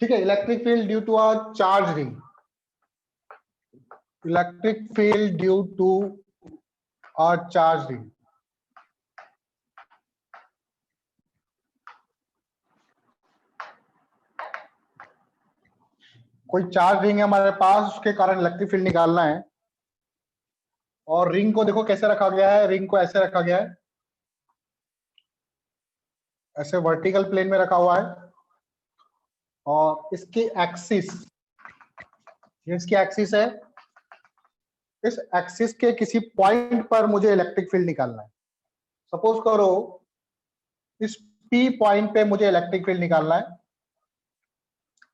ठीक है, electric field due to a charge ring, electric field due to a charge ring. कोई charge ring है हमारे पास, उसके कारण इलेक्ट्रिक फील्ड निकालना है। और रिंग को देखो कैसे रखा गया है, रिंग को ऐसे रखा गया है, ऐसे वर्टिकल प्लेन में रखा हुआ है, और इसकी एक्सिस, ये इसकी एक्सिस है, इस एक्सिस के किसी पॉइंट पर मुझे इलेक्ट्रिक फील्ड निकालना है। सपोज करो इस P पॉइंट पे मुझे इलेक्ट्रिक फील्ड निकालना है।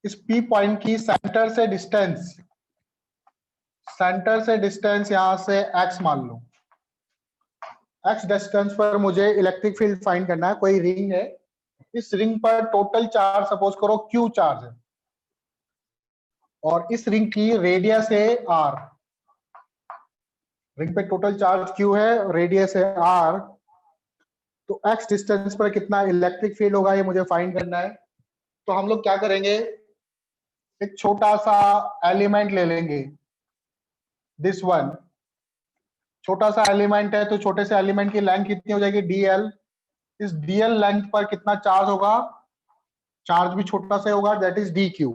इस P पॉइंट की सेंटर से डिस्टेंस यहां से x मान लो, x डिस्टेंस पर मुझे इलेक्ट्रिक फील्ड फाइंड करना है। कोई रिंग है, इस रिंग पर टोटल चार्ज सपोज करो Q चार्ज है, और इस रिंग की रेडियस है R। रिंग पे टोटल चार्ज Q है, रेडियस है R, तो x डिस्टेंस पर कितना इलेक्ट्रिक फील्ड होगा ये मुझे फाइंड करना है। तो हम लोग क्या करेंगे, एक छोटा सा एलिमेंट ले लेंगे, दिस वन। छोटा सा एलिमेंट है तो छोटे से एलिमेंट की लेंथ कितनी हो जाएगी, dl। इस dl लेंथ पर कितना चार्ज होगा, चार्ज भी छोटा सा होगा, दैट इज dq।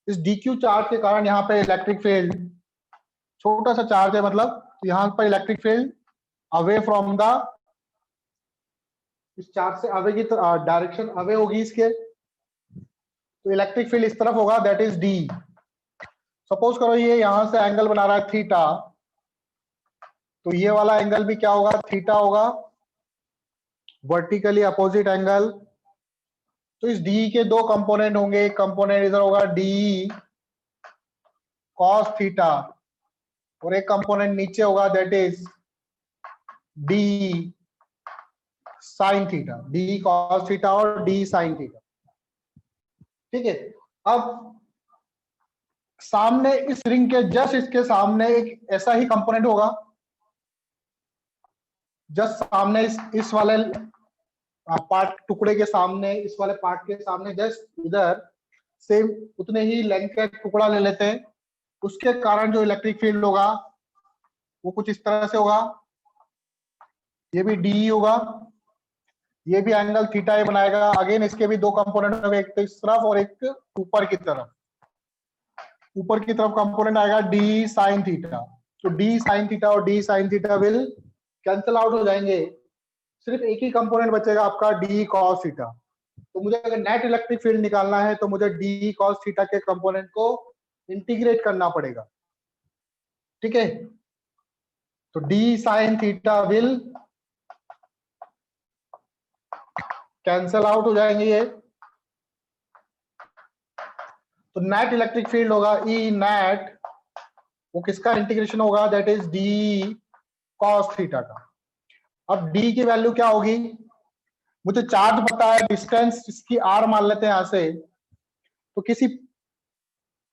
इस dq चार्ज के कारण यहाँ पे इलेक्ट्रिक फील्ड, छोटा सा चार्ज है मतलब, तो यहाँ पर electric field away from the, इस चार्ज से अवे की डायरेक्शन अवे होगी इसके, तो इलेक्ट्रिक फील्ड इस तरफ होगा, दैट इज d। सपोज करो ये यहां से एंगल बना रहा है थीटा, तो ये वाला एंगल भी क्या होगा, थीटा होगा, वर्टिकली अपोजिट एंगल। तो इस डी के दो कंपोनेंट होंगे, एक कंपोनेंट इधर होगा डी कॉस थीटा, और एक कंपोनेंट नीचे होगा that is D sine theta, D cos theta और डी साइन थीटा। ठीक है, अब सामने इस रिंग के जस्ट इसके सामने एक ऐसा ही कंपोनेंट होगा, जस्ट सामने इस वाले पार्ट टुकड़े के सामने, इस वाले पार्ट के सामने जस्ट इधर सेम उतने ही लेंथ का टुकड़ा ले लेते हैं। उसके कारण जो इलेक्ट्रिक फील्ड होगा वो कुछ इस तरह से होगा, ये भी डी होगा, ये भी एंगल थीटा ही बनाएगा। अगेन इसके भी दो कंपोनेंट होंगे, एक तो इस तरफ और एक ऊपर की तरफ। ऊपर की तरफ कंपोनेंट आएगा डी साइन थीटा, तो डी साइन थीटा और D sine theta will cancel out हो जाएंगे, सिर्फ एक ही कंपोनेंट बचेगा आपका डी कॉस थीटा। तो मुझे अगर नेट इलेक्ट्रिक फील्ड निकालना है तो मुझे डी कॉस थीटा के कंपोनेंट को इंटीग्रेट करना पड़ेगा। ठीक है, तो D sine theta will cancel out हो जाएंगे ये, तो नेट इलेक्ट्रिक फील्ड होगा ई नेट, वो किसका इंटीग्रेशन होगा, that is D cos theta का। अब डी की वैल्यू क्या होगी, मुझे चार्ज पता है, डिस्टेंस इसकी आर मान लेते हैं यहां से, तो किसी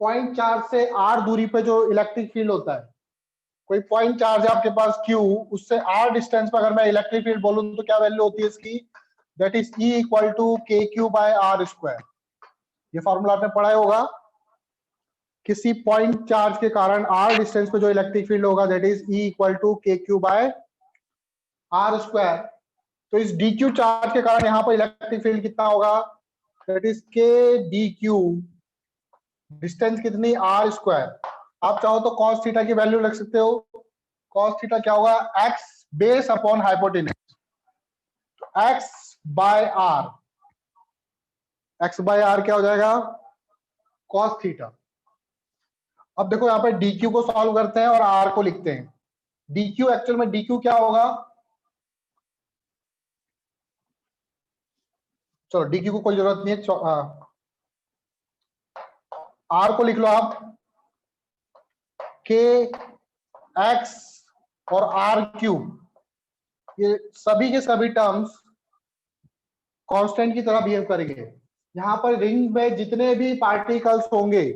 पॉइंट चार्ज से आर दूरी पे जो इलेक्ट्रिक फील्ड होता है, कोई पॉइंट चार्ज है आपके पास Q, उससे आर डिस्टेंस पर अगर मैं इलेक्ट्रिक फील्ड बोलूं तो क्या वैल्यू होती है इसकी, that is E equal to KQ by are square. ये फॉर्मूला आपने पढ़ा होगा, किसी पॉइंट चार्ज के कारण आर डिस्टेंस पे जो इलेक्ट्रिक फील्ड होगा that is E equal to KQ by are square. तो इस DQ चार्ज के कारण यहाँ पर इलेक्ट्रिक फील्ड कितना होगा, दैट इज KDQ, डिस्टेंस कितनी आर स्क्वायर। आप चाहो तो cos थीटा की वैल्यू रख सकते हो, cos थीटा क्या होगा, x बेस अपॉन हाइपोटेन्यूज, तो x by r, x by r क्या हो जाएगा, cos थीटा। अब देखो यहाँ पे dq को सॉल्व करते हैं और r को लिखते हैं। dq एक्चुअल में dq क्या होगा, चलो dq को कोई जरूरत नहीं है, r को लिख लो आप, k x और r क्यूब, ये सभी के सभी टर्म्स कांस्टेंट की तरह बिहेव करेंगे। यहाँ पर रिंग में जितने भी पार्टिकल्स होंगे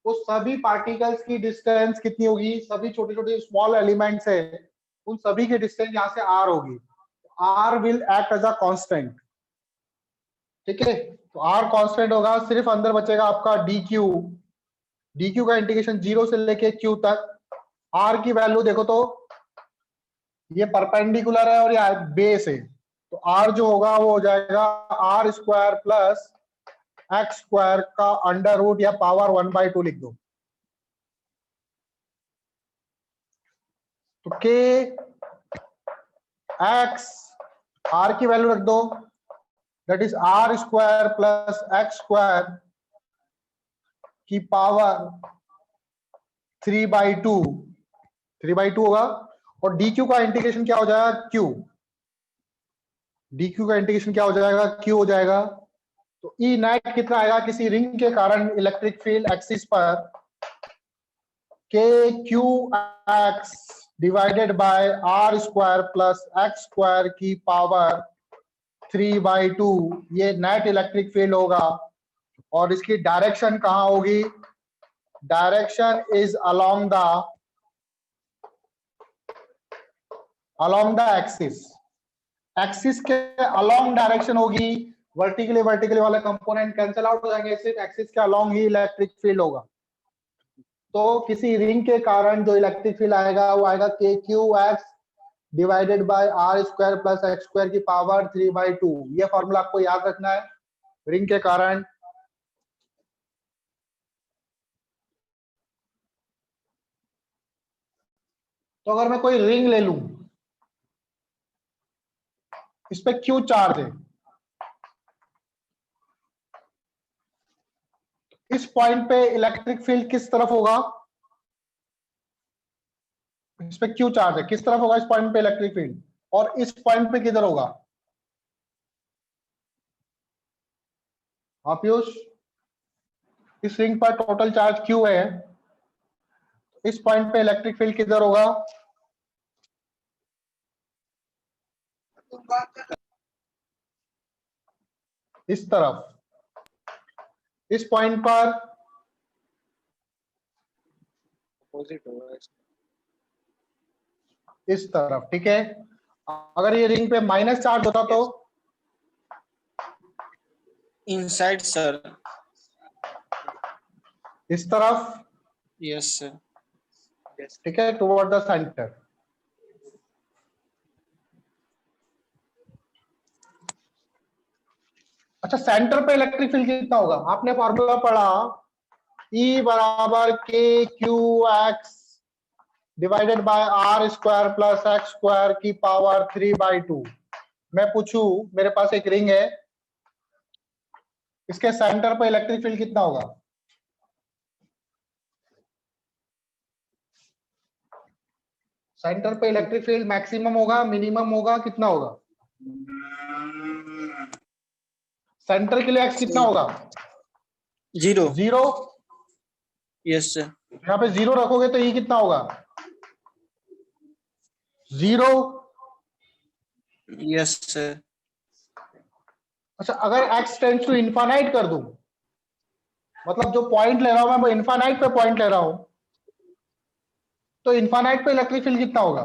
वो सभी पार्टिकल्स की डिस्टेंस कितनी होगी, सभी छोटे छोटे स्मॉल एलिमेंट्स है उन सभी की डिस्टेंस यहाँ से r होगी, r will act as a constant. ठीक है, तो आर कांस्टेंट होगा, सिर्फ अंदर बचेगा आपका डी क्यू। डी क्यू का इंटीग्रेशन 0 से लेके क्यू तक। आर की वैल्यू देखो तो ये परपेंडिकुलर है और ये बेस है, तो आर जो होगा वो हो जाएगा r square plus x square का अंडर रूट या पावर 1/2 लिख दो। तो के एक्स आर की वैल्यू रख दो, that is r square plus x square की पावर 3/2 होगा। और डी क्यू का इंटीग्रेशन क्या हो जाएगा, क्यू। डी क्यू का इंटीग्रेशन क्या हो जाएगा, क्यू हो जाएगा। तो ई नेट कितना आएगा, किसी रिंग के कारण इलेक्ट्रिक फील्ड एक्सिस पर k Q x divided by are square plus x square की पावर 3/2, ये नेट इलेक्ट्रिक फील्ड होगा। और इसकी डायरेक्शन कहां होगी, direction is along the axis. Axis के अलोंग डायरेक्शन होगी। वर्टिकली वाले कंपोनेंट कैंसिल आउट हो जाएंगे, सिर्फ एक्सिस के अलोंग ही इलेक्ट्रिक फील्ड होगा। तो किसी रिंग के कारण जो इलेक्ट्रिक फील्ड आएगा वो आएगा k Q x divided by are square plus x square की पावर 3/2। ये फॉर्मूला आपको याद रखना है रिंग के कारण। तो अगर मैं कोई रिंग ले लूं, इस पे क्यू चार्ज है, इस पॉइंट पे इलेक्ट्रिक फील्ड किस तरफ होगा, इस पे क्यू चार्ज है, किस तरफ होगा इस पॉइंट पे इलेक्ट्रिक फील्ड, और इस पॉइंट पे किधर होगा। हाँ पीयूष, इस रिंग पर टोटल चार्ज क्यू है, इस पॉइंट पे इलेक्ट्रिक फील्ड किधर होगा, इस तरफ। इस पॉइंट पर अपोजिट होगा, इस तरफ, ठीक है। अगर ये रिंग पे माइनस चार्ज होता तो इनसाइड सर। इस तरफ, यस सर। ठीक है, टुवर्ड द सेंटर। अच्छा, सेंटर पे इलेक्ट्रिक फील्ड कितना होगा, आपने फॉर्मूला पढ़ा E बराबर k Q x divided by are square plus x square की पावर 3/2। मैं पूछूं, मेरे पास एक रिंग है, इसके सेंटर पे इलेक्ट्रिक फील्ड कितना होगा, सेंटर पे इलेक्ट्रिक फील्ड मैक्सिमम होगा, मिनिमम होगा, कितना होगा, सेंटर के लिए एक्स कितना होगा, 0। 0। Yes sir. यहाँ पे 0 रखोगे तो ये कितना होगा, 0। Yes sir. अच्छा, अगर x टेंड्स टू इनफाइनाइट कर दूं, मतलब जो पॉइंट ले रहा हूं मैं वो इनफाइनाइट पे पॉइंट ले रहा हूं, तो इनफाइनाइट पे इलेक्ट्रिक फील्ड कितना होगा,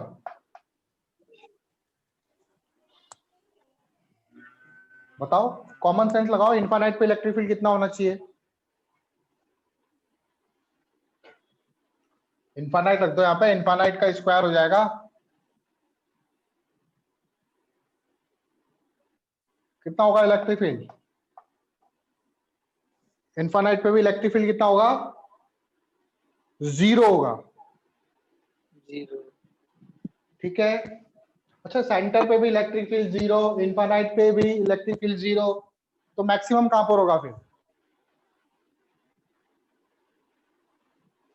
बताओ, कॉमन सेंस लगाओ, इनफाइनाइट पे इलेक्ट्रिक फील्ड कितना होना चाहिए, इनफाइनाइट रख दो यहाँ पे, इनफाइनाइट का स्क्वायर हो जाएगा, कितना होगा इलेक्ट्रिक फील्ड, इनफाइनाइट पे भी इलेक्ट्रिक फील्ड कितना होगा, 0 होगा, 0। ठीक है। अच्छा, सेंटर पे भी इलेक्ट्रिक फील्ड 0, इनफाइनाइट पे भी इलेक्ट्रिक फील्ड 0, तो मैक्सिमम कहां पर होगा फिर,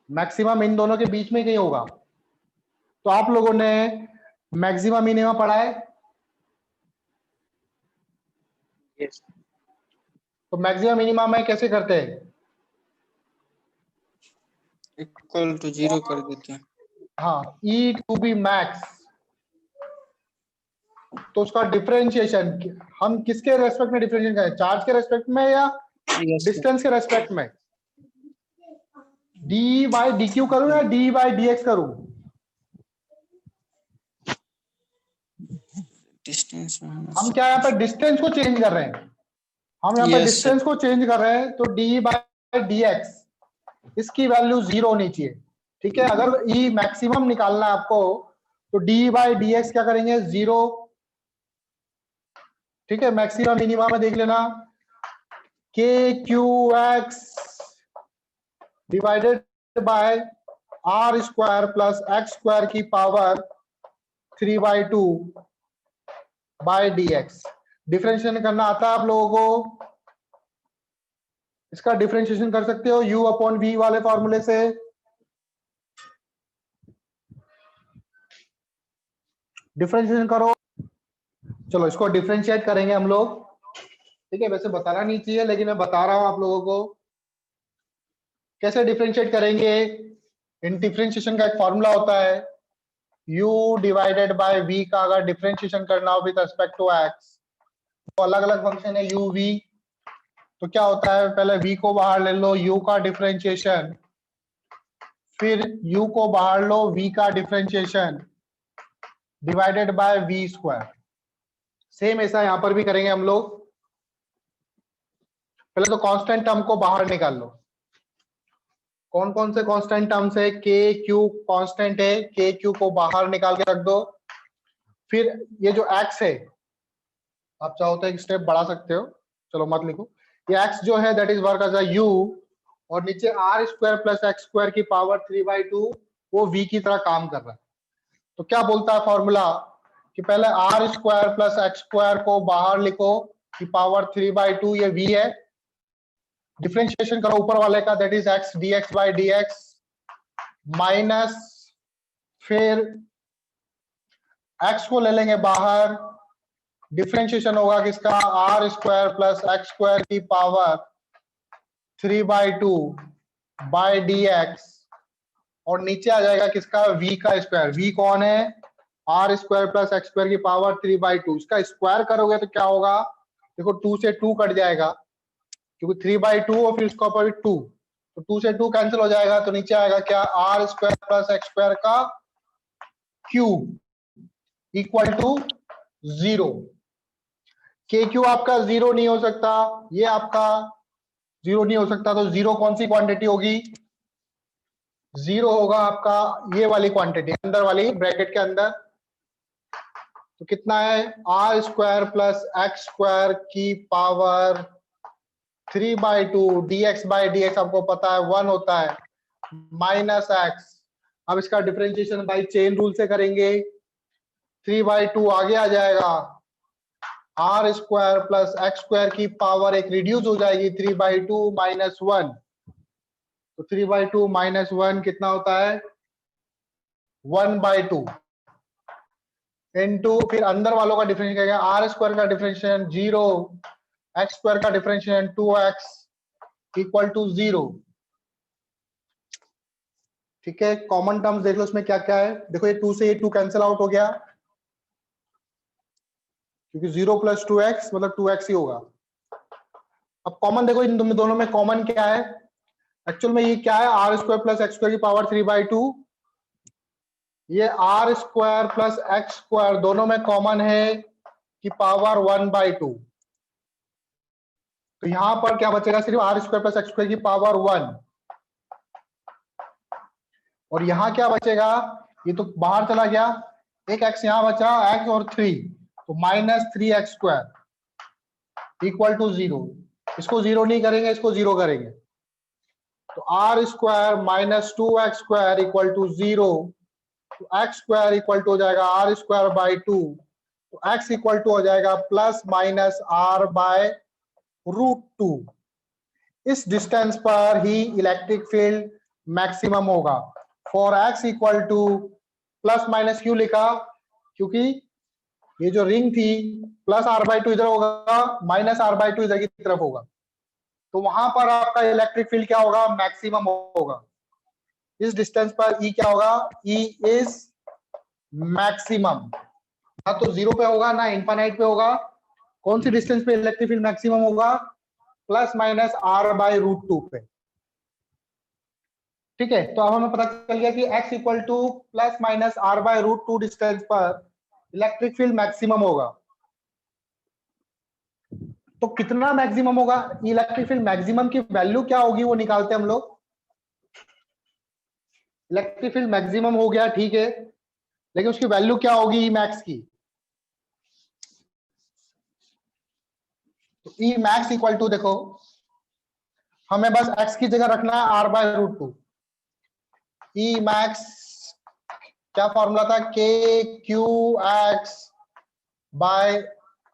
मैक्सिमम इन दोनों के बीच में कहीं होगा। तो आप लोगों ने मैक्सिमम मिनिमम पढ़ा है, यस। तो मैक्सिमम मिनिमम में कैसे करते हैं, इक्वल टू 0 कर देते हैं। हाँ, ई टू बी मैक्स, तो उसका डिफरेंशिएशन हम किसके रेस्पेक्ट में डिफरेंशिएशन करें, चार्ज के रेस्पेक्ट में या यस सर। डिस्टेंस के रेस्पेक्ट में, डी बाई डी क्यू करूं या डी बाई डी एक्स करूं, डिस्टेंस में हम क्या यहाँ पे डिस्टेंस को चेंज कर रहे हैं, हम यहाँ पे Yes, sir. डिस्टेंस को चेंज कर रहे हैं, तो डी बाई डी एक्स इसकी वैल्यू 0 होनी चाहिए। ठीक है, अगर ई मैक्सिमम निकालना है आपको तो डी बाई डी एक्स क्या करेंगे 0। ठीक है, मैक्सिमम मिनिमम में देख लेना, K Q x divided by are square plus x square की power 3/2 by D X. Differentiation करना आता है आप लोगों को? इसका डिफरेंशिएशन कर सकते हो u अपॉन v वाले फॉर्मूले से। डिफरेंशिएशन करो, चलो इसको डिफरेंशिएट करेंगे हम लोग। ठीक है, वैसे बताना नहीं चाहिए लेकिन मैं बता रहा हूं आप लोगों को कैसे डिफरेंशिएट करेंगे। इन डिफरेंशिएशन का एक फॉर्मूला होता है, u डिवाइडेड बाय v का अगर डिफरेंशिएशन करना हो विद रिस्पेक्ट टू x, तो अलग अलग फंक्शन है u v। तो क्या होता है, पहले v को बाहर ले लो, u का डिफरेंशिएशन, फिर u को बाहर लो, v का differentiation divided by v square. Same ऐसा यहां पर भी करेंगे हम लोग। पहले तो कांस्टेंट टर्म को बाहर निकाल लो। कौन कौन से कांस्टेंट टर्म्स है? के क्यू कांस्टेंट है, के क्यू को बाहर निकाल के रख दो। फिर ये जो x है, आप चाहो तो एक स्टेप बढ़ा सकते हो, चलो मत लिखो। ये x जो है that is work as a u, और नीचे r square plus x square की पावर 3/2 वो v की तरह काम कर रहा है। तो क्या बोलता है फॉर्मूला कि पहले r square plus x square को बाहर लिखो कि पावर 3/2, ये v है। डिफरेंशिएशन करो ऊपर वाले का, that is x dx by dx minus, फिर x को ले लेंगे बाहर, डिफरेंशिएशन होगा किसका, r square plus x square की पावर 3/2 बाई dx, और नीचे आ जाएगा किसका, v का स्क्वायर। v कौन है, r square plus x square की पावर 3/2। इसका स्क्वायर करोगे तो क्या होगा, देखो 2 से 2 कट जाएगा क्योंकि 3/2 और फिर उसका ऊपर 2, तो 2 से 2 कैंसिल हो जाएगा, तो नीचे आएगा क्या, r square plus x square का cube equal to 0। K Q आपका 0 नहीं हो सकता, ये आपका 0 नहीं हो सकता, तो 0 कौन सी क्वांटिटी होगी, 0 होगा आपका ये वाली क्वांटिटी अंदर वाली ब्रैकेट के अंदर। तो कितना है, r square plus x square की पावर 3/2 dx बाई dx आपको पता है 1 होता है, माइनस एक्स। अब इसका डिफरेंशिएशन बाई चेन रूल से करेंगे, 3/2 आगे आ जाएगा, r square plus x square की पावर एक रिड्यूस हो जाएगी 3/2 माइनस 1, तो 3/2 माइनस 1 कितना होता है, 1/2 इनटू, फिर अंदर वालों का डिफरेंशिएशन करेंगे, आर स्क्वायर का डिफरेंशिएशन 0, एक्स स्क्वायर का डिफरेंशिएशन 2x इक्वल टू 0। ठीक है, कॉमन टर्म्स देख लो इसमें क्या क्या है। देखो ये 2 से ये 2 कैंसिल आउट हो गया क्योंकि 0 प्लस 2x मतलब 2x ही होगा। अब कॉमन देखो इन दोनों में कॉमन क्या है, एक्चुअल में ये क्या है, r square plus x square की पावर 3/2, ये r square plus x square दोनों में कॉमन है कि पावर 1/2। तो यहां पर क्या बचेगा, सिर्फ r square plus x square की पावर 1, और यहां क्या बचेगा, ये तो बाहर चला गया, एक x यहां बचा, x और 3, तो minus 3x square equal to 0। इसको 0 नहीं करेंगे, इसको 0 करेंगे, तो r square minus 2x square equal to 0, तो एक्स स्क्वायर इक्वल टू हो जाएगा आर स्क्वायर बाई 2, तो x इक्वल टू हो जाएगा प्लस माइनस आर बाय √2। इस डिस्टेंस पर ही इलेक्ट्रिक फील्ड मैक्सिमम होगा। For x equal two plus minus क्यों लिखा, क्योंकि ये जो रिंग थी प्लस r/2 इधर होगा, माइनस r/2 इधर की तरफ होगा, तो वहां पर आपका इलेक्ट्रिक फील्ड क्या होगा, मैक्सिमम होगा। इस डिस्टेंस पर E क्या होगा, E इज मैक्सिमम, ना तो 0 पे होगा ना इंफाइनाइट पे होगा। कौन सी डिस्टेंस पे इलेक्ट्रिक फील्ड मैक्सिमम होगा, प्लस माइनस r/√2 पे। ठीक है, तो अब हमें पता चल गया कि x equal two plus minus r/√2 distance पर इलेक्ट्रिक फील्ड मैक्सिमम होगा। तो कितना मैक्सिमम होगा, इलेक्ट्रिक फील्ड मैक्सिमम की वैल्यू क्या होगी वो निकालते हैं हम लोग। इलेक्ट्रिक फील्ड मैक्सिमम हो गया, ठीक है, लेकिन उसकी वैल्यू क्या होगी ई मैक्स की। तो ई मैक्स इक्वल टू, देखो हमें बस एक्स की जगह रखना है r by root two. E max क्या फॉर्मूला था, k Q x by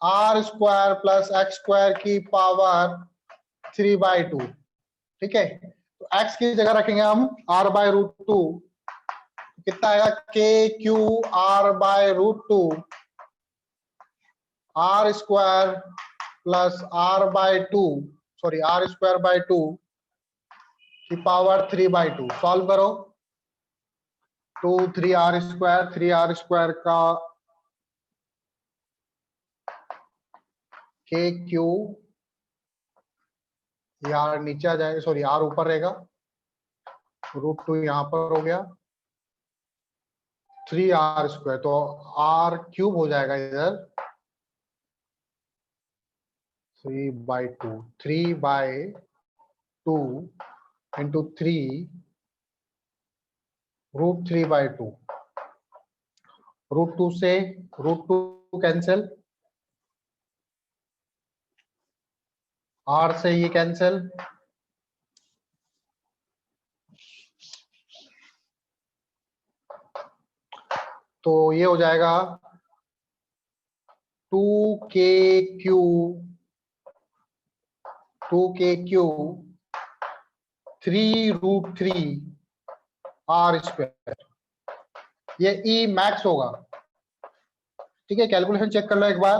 are square plus x square की पावर 3/2। ठीक है, तो एक्स की जगह रखेंगे हम आर बाय रूट टू, कितना आएगा, k q r by root two r square plus r by two, sorry r square by two की पावर 3/2। सॉल्व करो, 2 3 आर स्क्वायर का के क्यू, यार नीचे आ जाएगा, सॉरी आर ऊपर रहेगा, रूट टू यहां पर हो गया, 3 आर स्क्वायर, तो आर क्यूब हो जाएगा इधर 3/2, 3/2 इंटू 3 रूट 3/2, रूट 2 से रूट 2 कैंसिल, आर से ये कैंसिल, तो ये हो जाएगा 2k क्यू 3√3 आर स्क्वायर, ये ई मैक्स होगा। ठीक है, कैलकुलेशन चेक कर लो एक बार,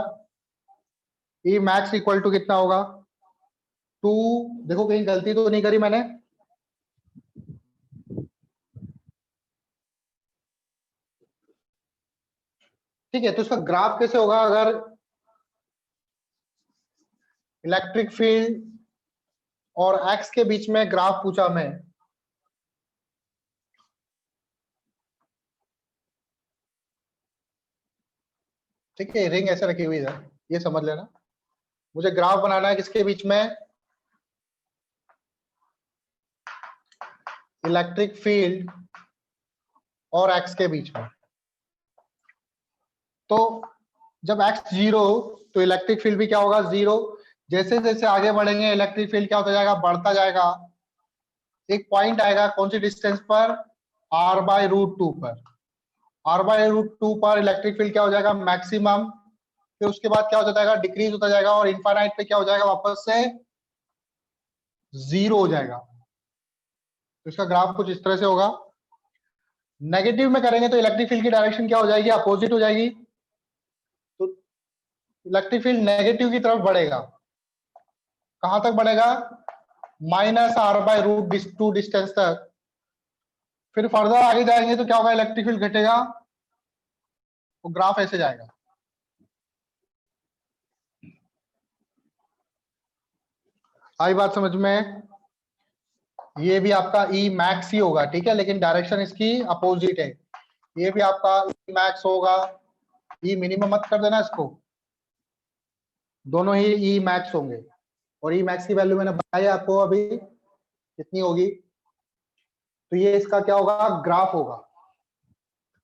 ई मैक्स इक्वल टू कितना होगा, 2, देखो कहीं गलती तो नहीं करी मैंने, ठीक है, तो इसका ग्राफ कैसे होगा, अगर इलेक्ट्रिक फील्ड और एक्स के बीच में ग्राफ पूछा मैं, ठीक है, रिंग ऐसे रखी हुई है, ये समझ लेना, मुझे ग्राफ बनाना है किसके बीच में, इलेक्ट्रिक फील्ड और एक्स के बीच में। तो जब एक्स 0 तो इलेक्ट्रिक फील्ड भी क्या होगा, 0। जैसे जैसे आगे बढ़ेंगे इलेक्ट्रिक फील्ड क्या होता जाएगा, बढ़ता जाएगा, एक पॉइंट आएगा कौन सी डिस्टेंस पर, r बाय रूट टू पर, r बाय रूट टू पर इलेक्ट्रिक फील्ड क्या हो जाएगा, मैक्सिमम, फिर उसके बाद क्या होता जाएगा, डिक्रीज होता जाएगा, और इनफाइनाइट पे क्या हो जाएगा, वापस से 0 हो जाएगा। तो इसका ग्राफ कुछ इस तरह से होगा। नेगेटिव में करेंगे तो इलेक्ट्रिक फील्ड की डायरेक्शन क्या हो जाएगी, अपोजिट हो जाएगी, तो इलेक्ट्रिक फील्ड नेगेटिव की तरफ बढ़ेगा, कहां तक बढ़ेगा, -r by root two distance तक। फिर फर्दर आगे जाएंगे तो क्या होगा, इलेक्ट्रिक फील्ड घटेगा, तो ग्राफ ऐसे जाएगा। आई बात समझ में, ये भी आपका ई मैक्स ही होगा, ठीक है, लेकिन डायरेक्शन इसकी अपोजिट है, ये भी आपका ई मैक्स होगा, ई मिनिमम मत कर देना इसको, दोनों ही ई मैक्स होंगे, और ई मैक्स की वैल्यू मैंने बताई आपको अभी कितनी होगी, तो ये इसका क्या होगा, ग्राफ होगा,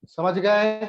समझ गए।